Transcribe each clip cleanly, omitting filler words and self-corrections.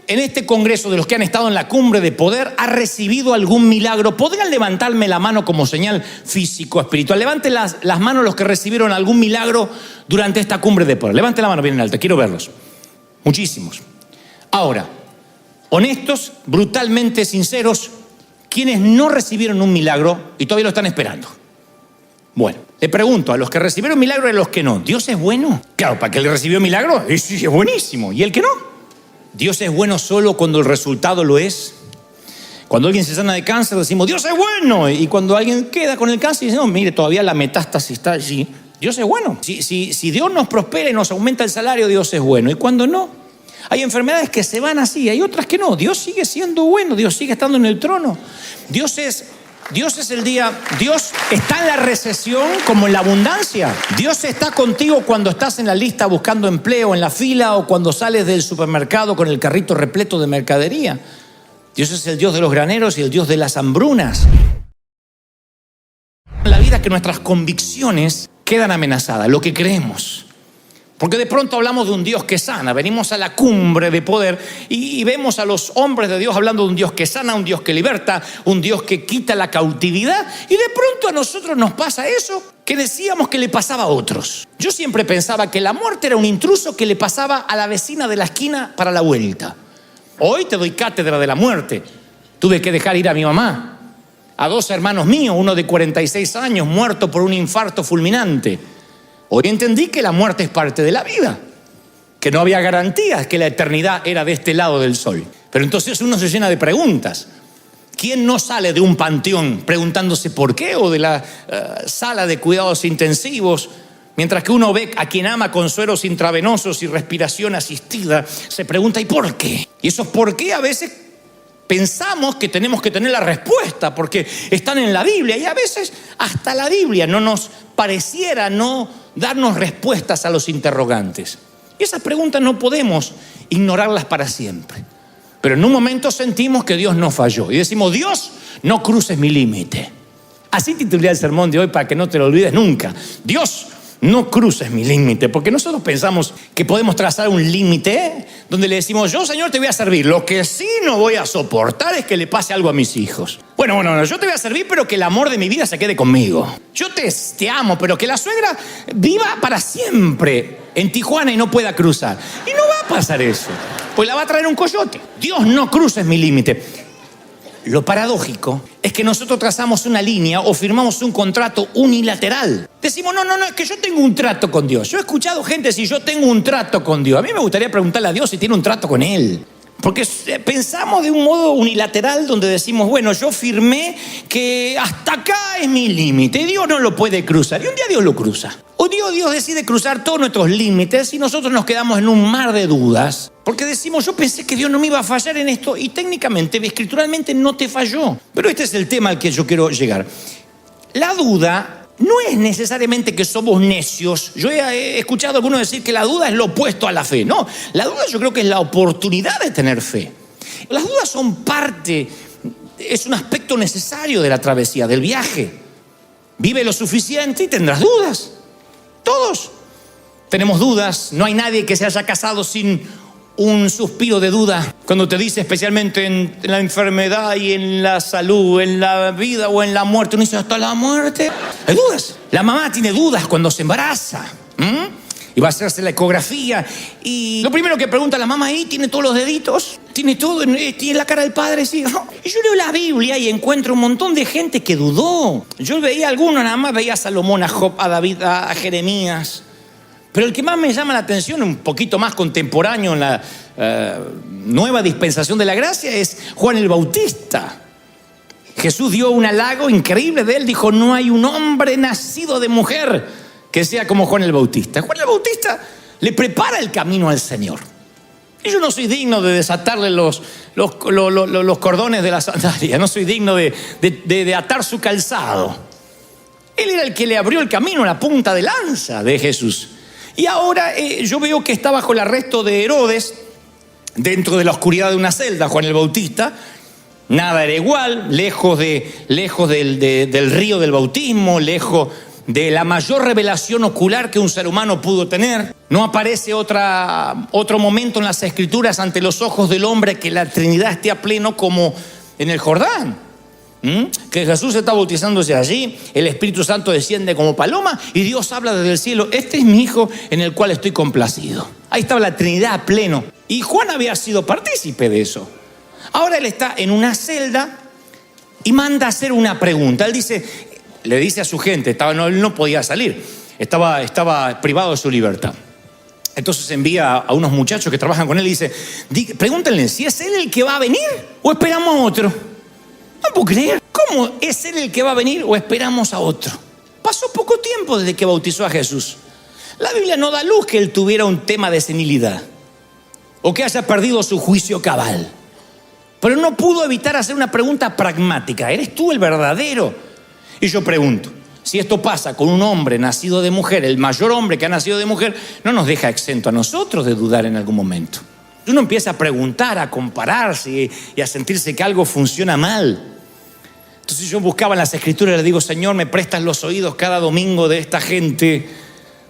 en este congreso de los que han estado en la cumbre de poder ha recibido algún milagro? ¿Podrían levantarme la mano como señal físico, espiritual? Levanten las manos los que recibieron algún milagro durante esta cumbre de poder. Levanten la mano bien en alta, quiero verlos. Muchísimos. Ahora, honestos, brutalmente sinceros, ¿quiénes no recibieron un milagro y todavía lo están esperando? Bueno, le pregunto a los que recibieron milagro y a los que no, ¿Dios es bueno? Claro, para que le recibió milagro, sí, es buenísimo. ¿Y el que no? Dios es bueno solo cuando el resultado lo es. Cuando alguien se sana de cáncer decimos, Dios es bueno. Y cuando alguien queda con el cáncer dice, no, mire, todavía la metástasis está allí. Dios es bueno. Si Dios nos prospera y nos aumenta el salario, Dios es bueno. Y cuando no, hay enfermedades que se van así, hay otras que no. Dios sigue siendo bueno, Dios sigue estando en el trono. Dios es el día, Dios está en la recesión como en la abundancia. Dios está contigo cuando estás en la lista buscando empleo, en la fila, o cuando sales del supermercado con el carrito repleto de mercadería. Dios es el Dios de los graneros y el Dios de las hambrunas. En la vida que nuestras convicciones quedan amenazadas, lo que creemos. Porque de pronto hablamos de un Dios que sana, venimos a la cumbre de poder y vemos a los hombres de Dios hablando de un Dios que sana, un Dios que liberta, un Dios que quita la cautividad, y de pronto a nosotros nos pasa eso que decíamos que le pasaba a otros. Yo siempre pensaba que la muerte era un intruso que le pasaba a la vecina de la esquina para la vuelta. Hoy te doy cátedra de la muerte. Tuve que dejar ir a mi mamá, a 2 hermanos míos, uno de 46 años, muerto por un infarto fulminante. Hoy entendí que la muerte es parte de la vida, que no había garantías, que la eternidad era de este lado del sol. Pero entonces uno se llena de preguntas. ¿Quién no sale de un panteón preguntándose por qué? O de la sala de cuidados intensivos, mientras que uno ve a quien ama con sueros intravenosos y respiración asistida, se pregunta ¿y por qué? Y esos por qué a veces pensamos que tenemos que tener la respuesta porque están en la Biblia, y a veces hasta la Biblia no nos pareciera no darnos respuestas a los interrogantes. Y esas preguntas no podemos ignorarlas para siempre. Pero en un momento sentimos que Dios nos falló y decimos, Dios, no cruces mi límite. Así titulé el sermón de hoy para que no te lo olvides nunca. Dios, no cruces mi límite, porque nosotros pensamos que podemos trazar un límite donde le decimos, yo, Señor, te voy a servir. Lo que sí no voy a soportar es que le pase algo a mis hijos. Bueno, yo te voy a servir, pero que el amor de mi vida se quede conmigo. Yo te amo, pero que la suegra viva para siempre en Tijuana y no pueda cruzar. Y no va a pasar eso, pues la va a traer un coyote. Dios, no cruces mi límite. Lo paradójico es que nosotros trazamos una línea o firmamos un contrato unilateral. Decimos, no, es que yo tengo un trato con Dios. Yo he escuchado gente decir, yo tengo un trato con Dios. A mí me gustaría preguntarle a Dios si tiene un trato con Él. Porque pensamos de un modo unilateral donde decimos, bueno, yo firmé que hasta acá es mi límite y Dios no lo puede cruzar. Y un día Dios lo cruza. Un día Dios decide cruzar todos nuestros límites y nosotros nos quedamos en un mar de dudas. Porque decimos, yo pensé que Dios no me iba a fallar en esto y técnicamente, escrituralmente no te falló. Pero este es el tema al que yo quiero llegar. La duda no es necesariamente que somos necios. Yo he escuchado a algunos decir que la duda es lo opuesto a la fe. No, la duda yo creo que es la oportunidad de tener fe. Las dudas son parte, es un aspecto necesario de la travesía, del viaje. Vive lo suficiente y tendrás dudas. Todos tenemos dudas. No hay nadie que se haya casado sin un suspiro de duda. Cuando te dice, especialmente en la enfermedad y en la salud, en la vida o en la muerte, uno dice, hasta la muerte. Hay dudas. La mamá tiene dudas cuando se embaraza. Y va a hacerse la ecografía. Y lo primero que pregunta la mamá ahí, ¿tiene todos los deditos? ¿Tiene todo? ¿Tiene la cara del padre? Sí. Y yo leo la Biblia y encuentro un montón de gente que dudó. Yo veía a algunos, nada más veía a Salomón, a Job, a David, a Jeremías. Pero el que más me llama la atención, un poquito más contemporáneo en la nueva dispensación de la gracia, es Juan el Bautista. Jesús dio un halago increíble de él. Dijo, no hay un hombre nacido de mujer que sea como Juan el Bautista. Juan el Bautista le prepara el camino al Señor. Y yo no soy digno de desatarle los cordones de la sandalia. No soy digno de atar su calzado. Él era el que le abrió el camino, la punta de lanza de Jesús. Y ahora yo veo que está bajo el arresto de Herodes, dentro de la oscuridad de una celda, Juan el Bautista. Nada era igual, lejos del río del bautismo, lejos de la mayor revelación ocular que un ser humano pudo tener. No aparece otro momento en las Escrituras ante los ojos del hombre que la Trinidad esté a pleno como en el Jordán. Que Jesús está bautizándose allí, el Espíritu Santo desciende como paloma y Dios habla desde el cielo: este es mi Hijo en el cual estoy complacido. Ahí estaba la Trinidad a pleno. Y Juan había sido partícipe de eso. Ahora él está en una celda y manda a hacer una pregunta. Él le dice a su gente, él no podía salir, estaba privado de su libertad. Entonces envía a unos muchachos que trabajan con él y dice: pregúntenle si es él el que va a venir o esperamos a otro. No puedo creer. ¿Cómo es él el que va a venir o esperamos a otro? Pasó poco tiempo desde que bautizó a Jesús. La Biblia no da luz que él tuviera un tema de senilidad o que haya perdido su juicio cabal. Pero no pudo evitar hacer una pregunta pragmática: ¿eres tú el verdadero? Y yo pregunto, si esto pasa con un hombre nacido de mujer, el mayor hombre que ha nacido de mujer, no nos deja exento a nosotros de dudar en algún momento. Uno empieza a preguntar, a compararse y a sentirse que algo funciona mal. Entonces yo buscaba en las Escrituras y le digo: Señor, me prestas los oídos cada domingo de esta gente,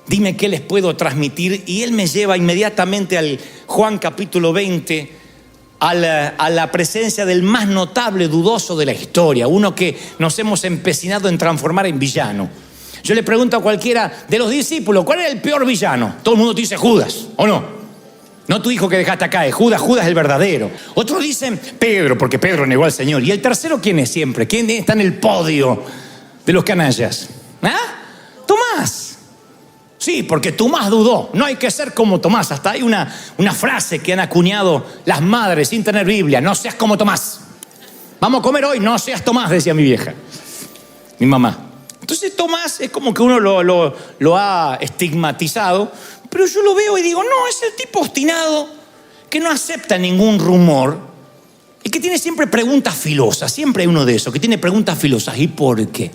dime qué les puedo transmitir. Y Él me lleva inmediatamente al Juan capítulo 20, a la presencia del más notable dudoso de la historia, uno que nos hemos empecinado en transformar en villano. Yo le pregunto a cualquiera de los discípulos: ¿cuál era el peor villano? Todo el mundo te dice Judas, ¿o no? No tu hijo que dejaste acá, es Judas. Judas es el verdadero. Otros dicen Pedro, porque Pedro negó al Señor. ¿Y el tercero quién es siempre? ¿Quién está en el podio de los canallas? Tomás. Sí, porque Tomás dudó. No hay que ser como Tomás. Hasta hay una frase que han acuñado las madres sin tener Biblia: no seas como Tomás. Vamos a comer hoy, no seas Tomás, decía mi vieja, mi mamá. Entonces Tomás es como que uno lo ha estigmatizado, pero yo lo veo y digo: no, es el tipo obstinado que no acepta ningún rumor y que tiene siempre preguntas filosas. Siempre hay uno de esos que tiene preguntas filosas. ¿Y por qué?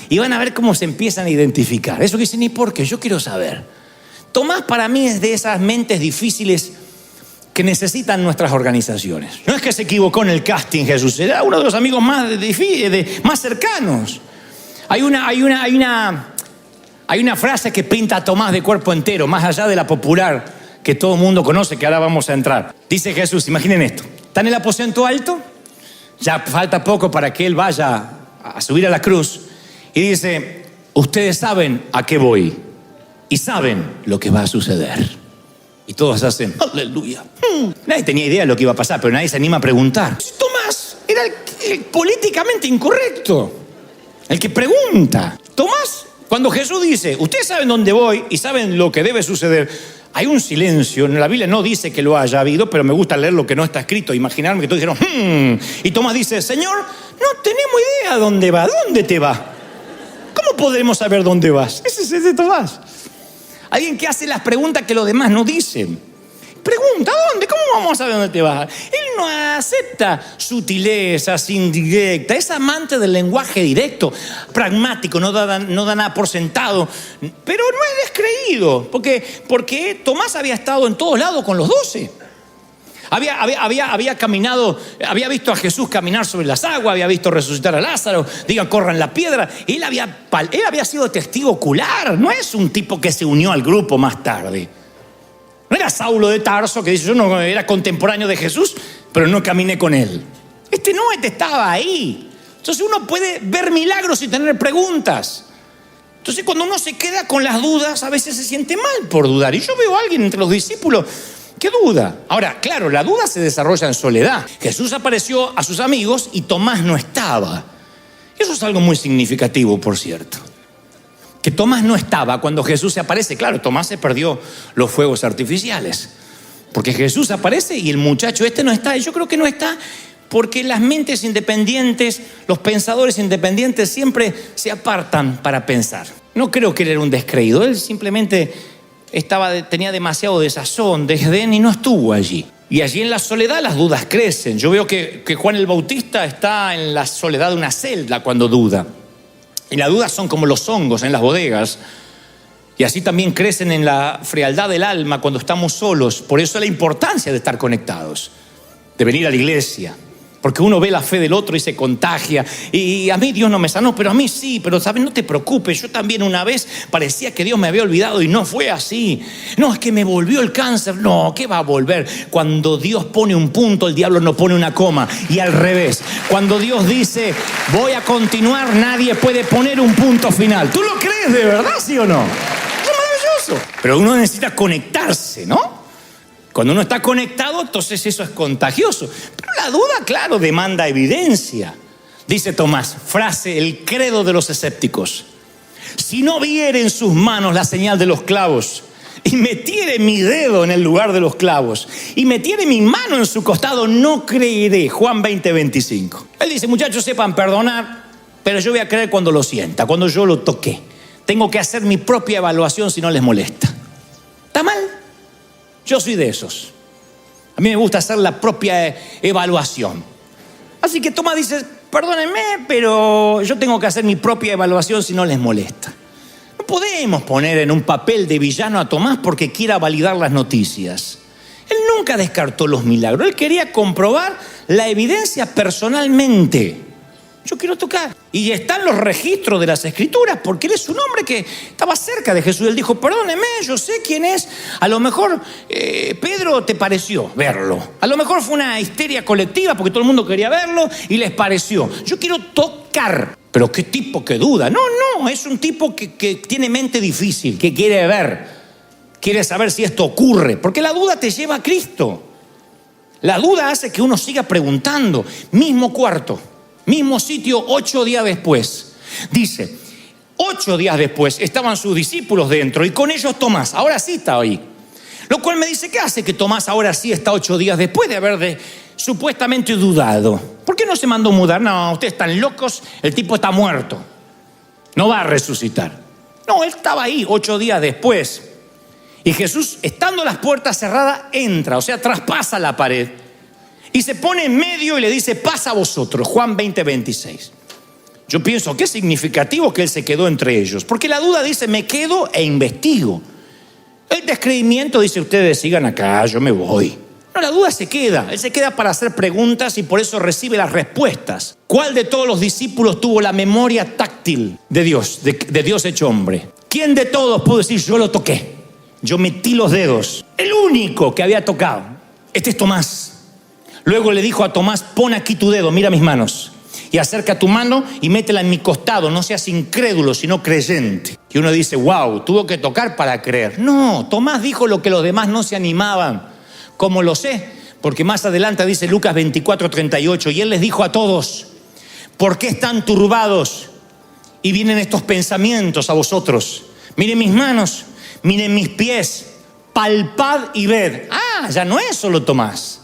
Y van a ver cómo se empiezan a identificar. Eso que dicen: ¿y por qué? Yo quiero saber. Tomás para mí es de esas mentes difíciles que necesitan nuestras organizaciones. No es que se equivocó en el casting Jesús, era uno de los amigos más cercanos. Hay una frase que pinta a Tomás de cuerpo entero, más allá de la popular que todo el mundo conoce, que ahora vamos a entrar. Dice Jesús, imaginen esto: está en el aposento alto, ya falta poco para que él vaya a subir a la cruz, y dice: ustedes saben a qué voy y saben lo que va a suceder. Y todos hacen aleluya. Nadie tenía idea de lo que iba a pasar, pero nadie se anima a preguntar. Tomás era el políticamente incorrecto, el que pregunta. Tomás, cuando Jesús dice: ustedes saben dónde voy y saben lo que debe suceder, hay un silencio. En la Biblia no dice que lo haya habido, pero me gusta leer lo que no está escrito, imaginarme que todos dijeron y Tomás dice: Señor, no tenemos idea dónde va. ¿Dónde te va? ¿Cómo podremos saber dónde vas? Ese es de Tomás. Alguien que hace las preguntas que los demás no dicen. Pregunta: ¿dónde? ¿Cómo vamos a saber dónde te vas? Él no acepta sutilezas, indirectas. Es amante del lenguaje directo, pragmático, no da nada por sentado. Pero no es descreído, porque Tomás había estado en todos lados con los 12. Había caminado, había visto a Jesús caminar sobre las aguas, había visto resucitar a Lázaro, corran la piedra. Él había sido testigo ocular. No es un tipo que se unió al grupo más tarde. No era Saulo de Tarso, que dice: yo no era contemporáneo de Jesús, pero no caminé con él. Este estaba ahí. Entonces uno puede ver milagros y tener preguntas. Entonces cuando uno se queda con las dudas, a veces se siente mal por dudar. Y yo veo a alguien entre los discípulos que duda. Ahora, claro, la duda se desarrolla en soledad. Jesús apareció a sus amigos y Tomás no estaba. Eso es algo muy significativo, por cierto. Que Tomás no estaba cuando Jesús se aparece. Claro, Tomás se perdió los fuegos artificiales, porque Jesús aparece y el muchacho no está. Y yo creo que no está porque las mentes independientes, los pensadores independientes siempre se apartan para pensar. No creo que él era un descreído. Él simplemente tenía demasiado desazón, desdén, y no estuvo allí. Y allí en la soledad las dudas crecen. Yo veo que Juan el Bautista está en la soledad de una celda cuando duda. Y las dudas son como los hongos en las bodegas. Y así también crecen en la frialdad del alma cuando estamos solos. Por eso la importancia de estar conectados, de venir a la iglesia, Porque uno ve la fe del otro y se contagia. Y a mí Dios no me sanó, pero a mí sí. Pero ¿sabes? No te preocupes, yo también una vez parecía que Dios me había olvidado y no fue así. No, es que me volvió el cáncer. No, ¿qué va a volver? Cuando Dios pone un punto, el diablo no pone una coma. Y al revés, cuando Dios dice, voy a continuar, nadie puede poner un punto final. ¿Tú lo crees de verdad, sí o no? Es maravilloso. Pero uno necesita conectarse, ¿no? Cuando uno está conectado, entonces eso es contagioso. Pero la duda, claro, demanda evidencia. Dice Tomás, frase, el credo de los escépticos. Si no viere en sus manos la señal de los clavos, y metiere mi dedo en el lugar de los clavos, y metiere mi mano en su costado, no creeré. Juan 20:25. Él dice, muchachos, sepan perdonar, pero yo voy a creer cuando lo sienta, cuando yo lo toqué. Tengo que hacer mi propia evaluación si no les molesta. ¿Está mal? Yo soy de esos. A mí me gusta hacer la propia evaluación. Así que Tomás dice, perdónenme, pero yo tengo que hacer mi propia evaluación si no les molesta. No podemos poner en un papel de villano a Tomás porque quiera validar las noticias. Él nunca descartó los milagros. Él quería comprobar la evidencia personalmente. Yo quiero tocar. Y están los registros de las Escrituras, porque él es un hombre que estaba cerca de Jesús. Él dijo, perdóneme, yo sé quién es. A lo mejor Pedro te pareció verlo. A lo mejor fue una histeria colectiva porque todo el mundo quería verlo y les pareció. Yo quiero tocar. Pero qué tipo que duda. No, es un tipo que tiene mente difícil, que quiere ver. Quiere saber si esto ocurre. Porque la duda te lleva a Cristo. La duda hace que uno siga preguntando. Mismo cuarto. Mismo sitio 8 días después. Dice, 8 días después estaban sus discípulos dentro y con ellos Tomás. Ahora sí está ahí. Lo cual me dice, ¿qué hace que Tomás ahora sí está 8 días después de haber supuestamente dudado? ¿Por qué no se mandó mudar? No, ustedes están locos, el tipo está muerto. No va a resucitar. No, él estaba ahí 8 días después. Y Jesús, estando las puertas cerradas, entra, o sea, traspasa la pared. Y se pone en medio y le dice, pasa a vosotros. Juan 20:26. Yo pienso, qué significativo que él se quedó entre ellos. Porque la duda dice, me quedo e investigo. El descreimiento dice, ustedes sigan acá, yo me voy. No, la duda se queda. Él se queda para hacer preguntas y por eso recibe las respuestas. ¿Cuál de todos los discípulos tuvo la memoria táctil de Dios, de Dios hecho hombre? ¿Quién de todos pudo decir, yo lo toqué? Yo metí los dedos. El único que había tocado. Este es Tomás. Luego le dijo a Tomás, pon aquí tu dedo, mira mis manos. Y acerca tu mano y métela en mi costado. No seas incrédulo, sino creyente. Y uno dice, wow, tuvo que tocar para creer. No, Tomás dijo lo que los demás no se animaban. ¿Cómo lo sé? Porque más adelante dice Lucas 24:38. Y él les dijo a todos, ¿por qué están turbados? Y vienen estos pensamientos a vosotros. Miren mis manos, miren mis pies. Palpad y ved. Ah, ya no es solo Tomás.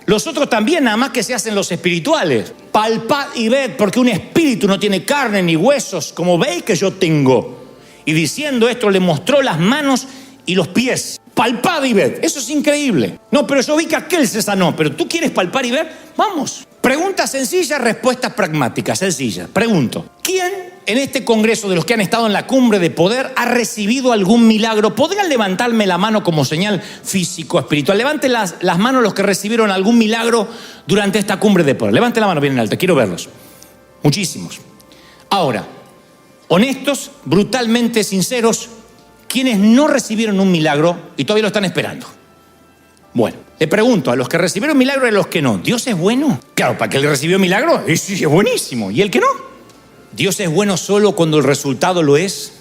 Los otros también, nada más que se hacen los espirituales. Palpad y ved, porque un espíritu no tiene carne ni huesos, como veis que yo tengo. Y diciendo esto, le mostró las manos y los pies. Palpad y ved. Eso es increíble. No, pero yo vi que aquel se sanó. Pero tú quieres palpar y ver. Vamos. Pregunta sencilla, respuestas pragmáticas. Sencilla. Pregunto. ¿Quién en este congreso de los que han estado en la cumbre de poder ha recibido algún milagro? ¿Podrían levantarme la mano como señal físico, espiritual? Levanten las manos los que recibieron algún milagro durante esta cumbre de poder. Levanten la mano bien en alto. Quiero verlos. Muchísimos. Ahora, honestos, brutalmente sinceros, quienes no recibieron un milagro y todavía lo están esperando. Bueno, le pregunto a los que recibieron milagro y a los que no, ¿Dios es bueno? Claro, para que él recibió milagro, sí, es buenísimo. ¿Y el que no? Dios es bueno solo cuando el resultado lo es.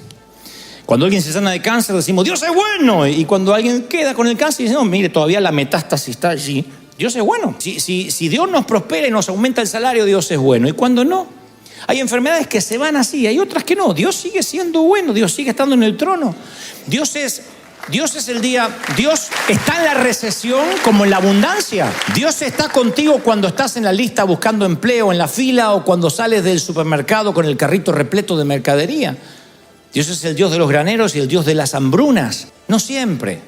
Cuando alguien se sana de cáncer decimos, Dios es bueno. Y cuando alguien queda con el cáncer dice, no, mire, todavía la metástasis está allí. Dios es bueno. Si Dios nos prospera y nos aumenta el salario, Dios es bueno. Y cuando no, hay enfermedades que se van así, hay otras que no. Dios sigue siendo bueno, Dios sigue estando en el trono. Dios es el día, Dios está en la recesión como en la abundancia. Dios está contigo cuando estás en la lista buscando empleo, en la fila, o cuando sales del supermercado con el carrito repleto de mercadería. Dios es el Dios de los graneros y el Dios de las hambrunas. No siempre,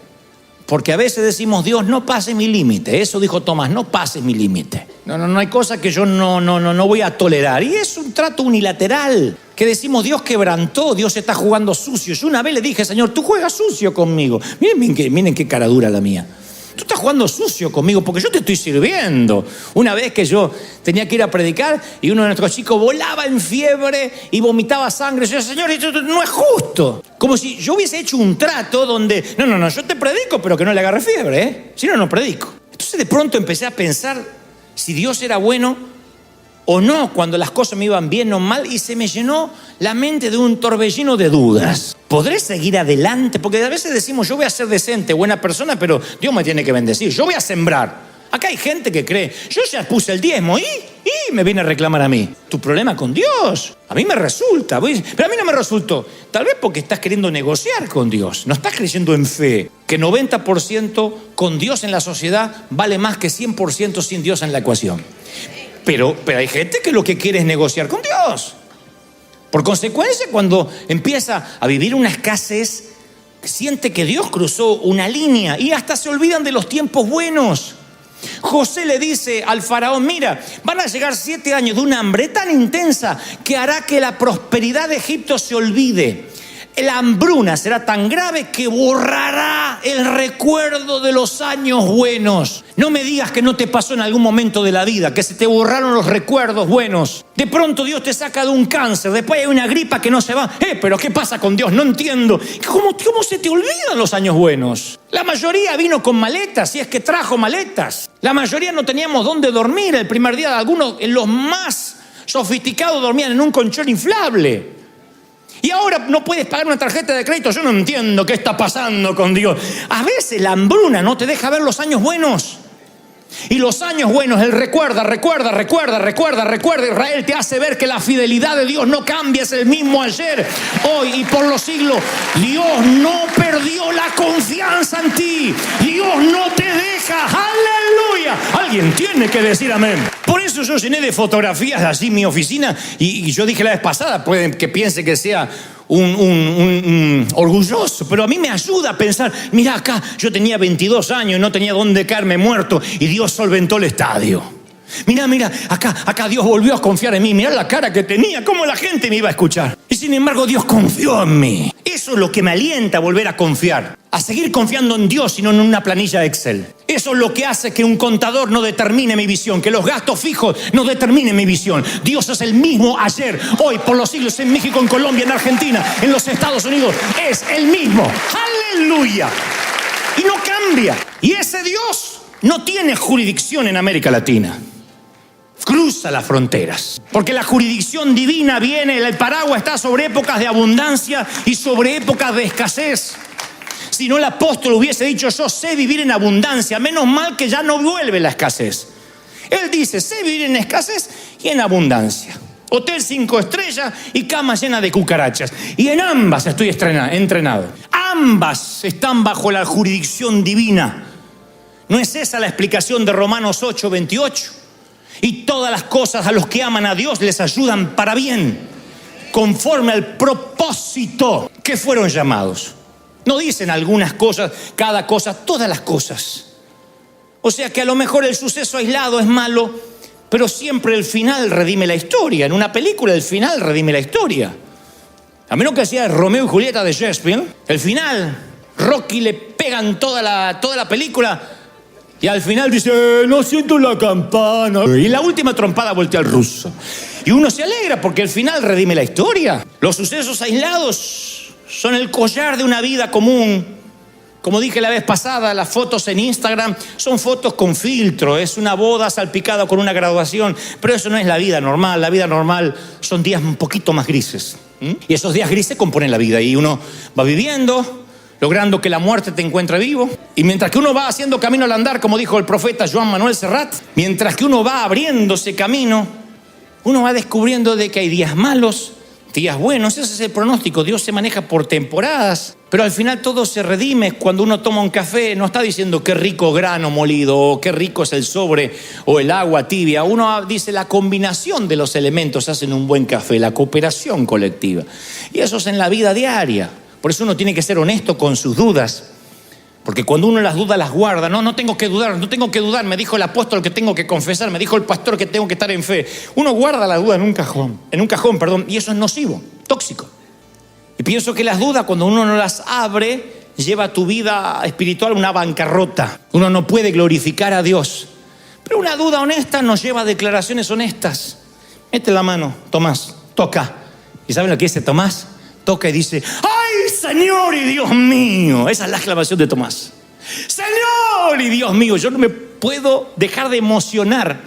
porque a veces decimos, Dios, no pase mi límite. Eso dijo Tomás, no pases mi límite. No hay cosa que yo no voy a tolerar. Y es un trato unilateral. Que decimos, Dios quebrantó, Dios está jugando sucio. Yo una vez le dije, Señor, tú juegas sucio conmigo. Miren qué cara dura la mía. tú estás jugando sucio conmigo porque yo te estoy sirviendo. Una vez que yo tenía que ir a predicar y uno de nuestros chicos volaba en fiebre y vomitaba sangre. Yo decía, Señor, esto no es justo. Como si yo hubiese hecho un trato donde, no, yo te predico, pero que no le agarre fiebre, ¿eh? Si no, no predico. Entonces de pronto empecé a pensar si Dios era bueno o no, cuando las cosas me iban bien o mal, y se me llenó la mente de un torbellino de dudas. ¿Podré seguir adelante? Porque a veces decimos, yo voy a ser decente, buena persona, pero Dios me tiene que bendecir. Yo voy a sembrar. Acá hay gente que cree, yo ya puse el diezmo y me viene a reclamar a mí. Tu problema con Dios. A mí me resulta, pero a mí no me resultó. Tal vez porque estás queriendo negociar con Dios. No estás creyendo en fe. Que 90% con Dios en la sociedad vale más que 100% sin Dios en la ecuación. Pero hay gente que lo que quiere es negociar con Dios. Por consecuencia, cuando empieza a vivir una escasez, siente que Dios cruzó una línea y hasta se olvidan de los tiempos buenos. José le dice al faraón, mira, van a llegar 7 años de una hambre tan intensa que hará que la prosperidad de Egipto se olvide. La hambruna será tan grave que borrará el recuerdo de los años buenos. No me digas que no te pasó en algún momento de la vida, que se te borraron los recuerdos buenos. De pronto Dios te saca de un cáncer, después hay una gripa que no se va. Pero ¿qué pasa con Dios? No entiendo. ¿Cómo se te olvidan los años buenos? La mayoría vino con maletas, si es que trajo maletas. La mayoría no teníamos dónde dormir el primer día. Algunos, los más sofisticados, dormían en un colchón inflable. Y ahora no puedes pagar una tarjeta de crédito. Yo no entiendo qué está pasando con Dios. A veces la hambruna no te deja ver los años buenos. Y los años buenos, Él recuerda. Israel te hace ver que la fidelidad de Dios no cambia, es el mismo ayer, hoy y por los siglos. Dios no perdió la confianza en ti. Dios no te deja. ¡Aleluya! Alguien tiene que decir amén. Por eso yo llené de fotografías así mi oficina y yo dije la vez pasada, pueden que piense que sea un orgulloso, pero a mí me ayuda a pensar, mira acá, yo tenía 22 años y no tenía dónde caerme muerto y Dios solventó el estadio. Mira, acá Dios volvió a confiar en mí. Mira la cara que tenía, cómo la gente me iba a escuchar. Y sin embargo Dios confió en mí. Eso es lo que me alienta a volver a confiar, a seguir confiando en Dios y no en una planilla de Excel. Eso es lo que hace que un contador no determine mi visión, que los gastos fijos no determinen mi visión. Dios es el mismo ayer, hoy, por los siglos, en México, en Colombia, en Argentina, en los Estados Unidos. Es el mismo. ¡Aleluya! Y no cambia. Y ese Dios no tiene jurisdicción en América Latina. Cruza las fronteras, porque la jurisdicción divina viene, el paraguas está sobre épocas de abundancia y sobre épocas de escasez. Si no, el apóstol hubiese dicho, yo sé vivir en abundancia, menos mal que ya no vuelve la escasez. Él dice, sé vivir en escasez y en abundancia. Hotel 5 estrellas y cama llena de cucarachas. Y en ambas estoy entrenado. Ambas están bajo la jurisdicción divina. ¿No es esa la explicación de Romanos 8:28? Y todas las cosas a los que aman a Dios les ayudan para bien, conforme al propósito que fueron llamados. No dicen algunas cosas, cada cosa, todas las cosas. O sea que a lo mejor el suceso aislado es malo, pero siempre el final redime la historia. En una película el final redime la historia. A menos que sea Romeo y Julieta de Shakespeare, el final, Rocky le pegan toda la película. Y al final dice, no siento la campana. Y la última trompada voltea al ruso. Y uno se alegra porque el final redime la historia. Los sucesos aislados son el collar de una vida común. Como dije la vez pasada, las fotos en Instagram son fotos con filtro. Es una boda salpicada con una graduación. Pero eso no es la vida normal. La vida normal son días un poquito más grises. Y esos días grises componen la vida. Y uno va viviendo, logrando que la muerte te encuentre vivo. Y mientras que uno va haciendo camino al andar, como dijo el profeta Joan Manuel Serrat, mientras que uno va abriéndose camino, uno va descubriendo de que hay días malos, días buenos. Ese es el pronóstico. Dios se maneja por temporadas, pero al final todo se redime. Cuando uno toma un café, no está diciendo qué rico grano molido, o qué rico es el sobre, o el agua tibia. Uno dice la combinación de los elementos hacen un buen café, la cooperación colectiva. Y eso es en la vida diaria. Por eso uno tiene que ser honesto con sus dudas. Porque cuando uno las dudas las guarda. No tengo que dudar, me dijo el apóstol que tengo que confesar, me dijo el pastor que tengo que estar en fe. Uno guarda la duda en un cajón, y eso es nocivo, tóxico. Y pienso que las dudas, cuando uno no las abre, lleva tu vida espiritual a una bancarrota. Uno no puede glorificar a Dios. Pero una duda honesta nos lleva a declaraciones honestas. Mete la mano, Tomás, toca. ¿Y saben lo que dice Tomás? Toca y dice: ¡ay, Señor y Dios mío! Esa es la exclamación de Tomás. ¡Señor y Dios mío! Yo no me puedo dejar de emocionar,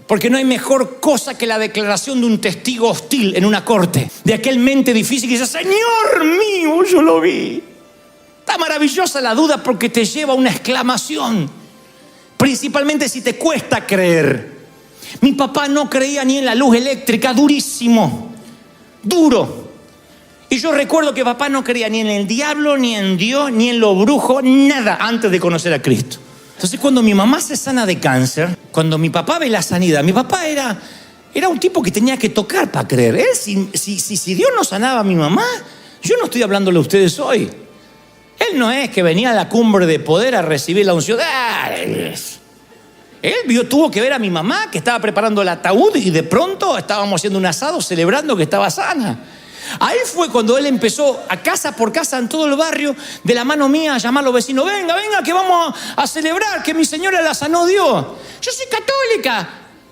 porque no hay mejor cosa que la declaración de un testigo hostil en una corte, de aquel mente difícil que dice: ¡Señor mío, yo lo vi! Está maravillosa la duda porque te lleva a una exclamación, principalmente si te cuesta creer. Mi papá no creía ni en la luz eléctrica, durísimo, duro. Y yo recuerdo que papá no creía ni en el diablo, ni en Dios, ni en los brujos, nada antes de conocer a Cristo. Entonces, cuando mi mamá se sana de cáncer, cuando mi papá ve la sanidad, mi papá era un tipo que tenía que tocar para creer. Si Dios no sanaba a mi mamá, yo no estoy hablándole a ustedes hoy. Él no es que venía a la cumbre de poder a recibir la unción. Él tuvo que ver a mi mamá que estaba preparando el ataúd y de pronto estábamos haciendo un asado celebrando que estaba sana. Ahí fue cuando él empezó a casa por casa en todo el barrio, de la mano mía, a llamar a los vecinos: venga, que vamos a celebrar que mi señora la sanó Dios. Yo soy católica.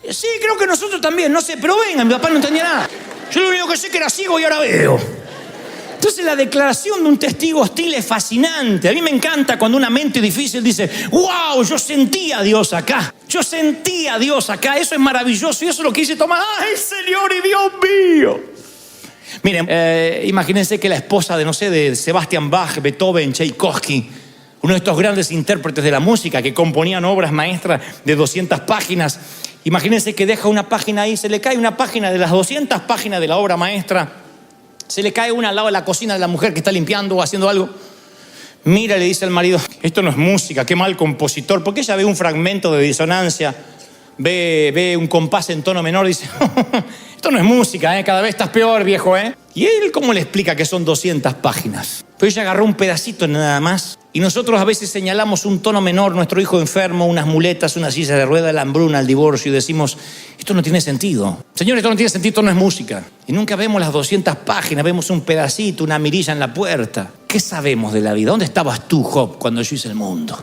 Sí, creo que nosotros también, no sé, pero venga, mi papá no entendía nada. Yo lo único que sé que era ciego y ahora veo. Entonces la declaración de un testigo hostil es fascinante. A mí me encanta cuando una mente difícil dice: wow, yo sentía a Dios acá. Yo sentía a Dios acá. Eso es maravilloso y eso es lo que dice Tomás. ¡ay, Señor y Dios mío! Miren, imagínense que la esposa de Sebastian Bach, Beethoven, Tchaikovsky, uno de estos grandes intérpretes de la música que componían obras maestras de 200 páginas, imagínense que deja una página ahí, se le cae una página de las 200 páginas de la obra maestra, se le cae una al lado de la cocina de la mujer que está limpiando o haciendo algo. Mira, le dice al marido: esto no es música, qué mal compositor, porque ella ve un fragmento de disonancia, ve un compás en tono menor, dice: esto no es música, cada vez estás peor, viejo, Y él, ¿cómo le explica que son 200 páginas? Pero ella agarró un pedacito nada más. Y nosotros a veces señalamos un tono menor, nuestro hijo enfermo, unas muletas, una silla de rueda, la hambruna, el divorcio, y decimos: esto no tiene sentido. Señor, esto no tiene sentido, esto no es música. Y nunca vemos las 200 páginas, vemos un pedacito, una mirilla en la puerta. ¿Qué sabemos de la vida? ¿Dónde estabas tú, Job, cuando yo hice el mundo?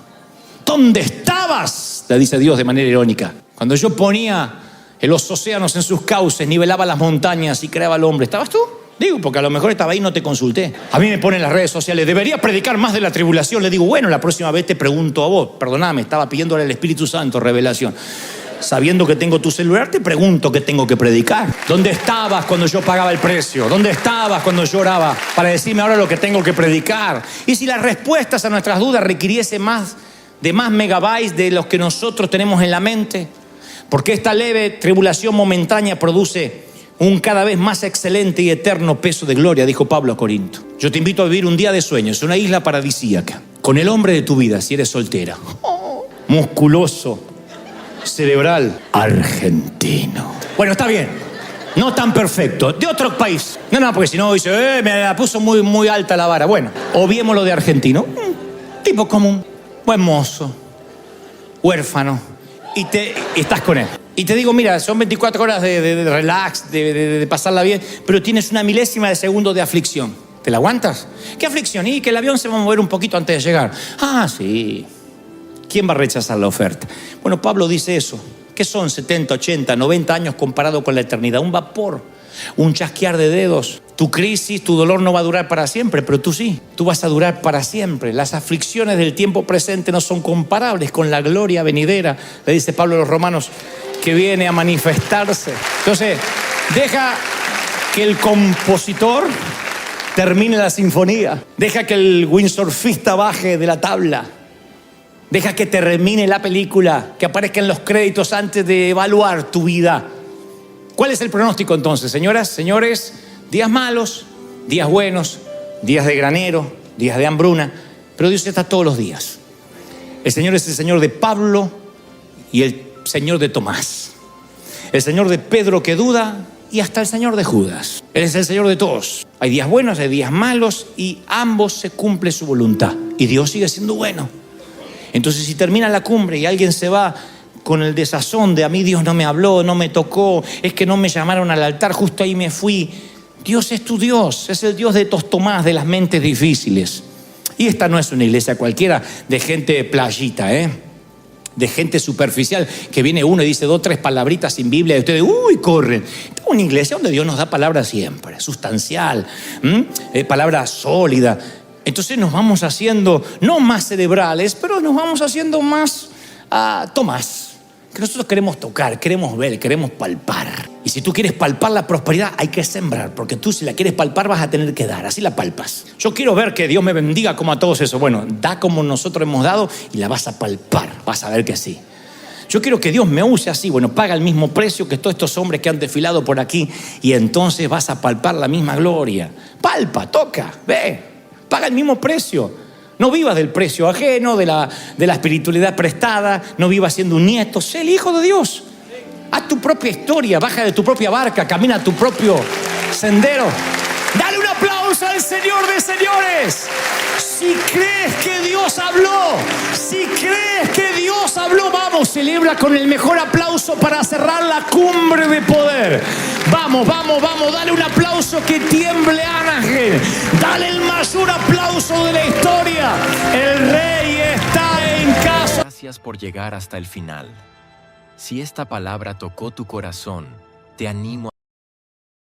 ¿Dónde estabas?, le dice Dios de manera irónica. Cuando yo ponía los océanos en sus cauces, nivelaba las montañas y creaba al hombre, ¿estabas tú? Digo, porque a lo mejor estaba ahí y no te consulté. A mí me ponen en las redes sociales: debería predicar más de la tribulación. Le digo: bueno, la próxima vez te pregunto a vos. Perdóname, estaba pidiéndole al Espíritu Santo revelación. Sabiendo que tengo tu celular, te pregunto qué tengo que predicar. ¿Dónde estabas cuando yo pagaba el precio? ¿Dónde estabas cuando yo oraba para decirme ahora lo que tengo que predicar? Y si las respuestas a nuestras dudas requiriese más megabytes de los que nosotros tenemos en la mente, porque esta leve tribulación momentánea produce un cada vez más excelente y eterno peso de gloria, dijo Pablo a Corinto. Yo te invito a vivir un día de sueños, una isla paradisíaca, con el hombre de tu vida, si eres soltera. Musculoso, cerebral, argentino. Bueno, está bien, no tan perfecto, de otro país. No, porque si no dice: me la puso muy alta la vara. Bueno, obviémoslo de argentino. Tipo común, buen mozo, huérfano, y estás con él. Y te digo: mira, son 24 horas de relax, de pasarla bien, pero tienes una milésima de segundo de aflicción. ¿Te la aguantas? ¿Qué aflicción? Y que el avión se va a mover un poquito antes de llegar. Ah, sí. ¿Quién va a rechazar la oferta? Bueno, Pablo dice eso. ¿Qué son 70, 80, 90 años comparado con la eternidad? Un vapor, un chasquear de dedos. Tu crisis, tu dolor no va a durar para siempre, pero tú sí. Tú vas a durar para siempre. Las aflicciones del tiempo presente no son comparables con la gloria venidera, le dice Pablo a los romanos, que viene a manifestarse. Entonces, deja que el compositor termine la sinfonía. Deja que el windsurfista baje de la tabla. Deja que termine la película, que aparezcan los créditos antes de evaluar tu vida. ¿Cuál es el pronóstico entonces, señoras, señores? Días malos, días buenos, días de granero, días de hambruna, pero Dios está todos los días. El Señor es el Señor de Pablo y el Señor de Tomás. El Señor de Pedro que duda y hasta el Señor de Judas. Él es el Señor de todos. Hay días buenos, hay días malos y ambos se cumple su voluntad. Y Dios sigue siendo bueno. Entonces, si termina la cumbre y alguien se va con el desazón de: a mí Dios no me habló, no me tocó, es que no me llamaron al altar, justo ahí me fui. Dios es tu Dios, es el Dios de estos Tomás, de las mentes difíciles. Y esta no es una iglesia cualquiera de gente playita, de gente superficial, que viene uno y dice 2 o 3 palabritas sin Biblia y ustedes, corren. Esta es una iglesia donde Dios nos da palabra siempre, sustancial, palabra sólida. Entonces nos vamos haciendo, no más cerebrales, pero nos vamos haciendo más Tomás. Que nosotros queremos tocar, queremos ver, queremos palpar. Y si tú quieres palpar la prosperidad, hay que sembrar, porque tú, si la quieres palpar, vas a tener que dar. Así la palpas. Yo quiero ver que Dios me bendiga como a todos eso. Bueno, da como nosotros hemos dado y la vas a palpar. Vas a ver que sí. Yo quiero que Dios me use así. Bueno, paga el mismo precio que todos estos hombres que han desfilado por aquí, y entonces vas a palpar la misma gloria. Palpa, toca, ve, paga el mismo precio. No vivas del precio ajeno, de la espiritualidad prestada. No vivas siendo un nieto. Sé el hijo de Dios. Haz tu propia historia. Baja de tu propia barca. Camina tu propio sendero. Dale un aplauso al Señor de señores. Si crees que Dios habló, vamos, celebra con el mejor aplauso para cerrar la cumbre de poder. Vamos, dale un aplauso que tiemble Anaheim. Dale el mayor aplauso de la historia. El Rey está en casa. Gracias por llegar hasta el final. Si esta palabra tocó tu corazón, te animo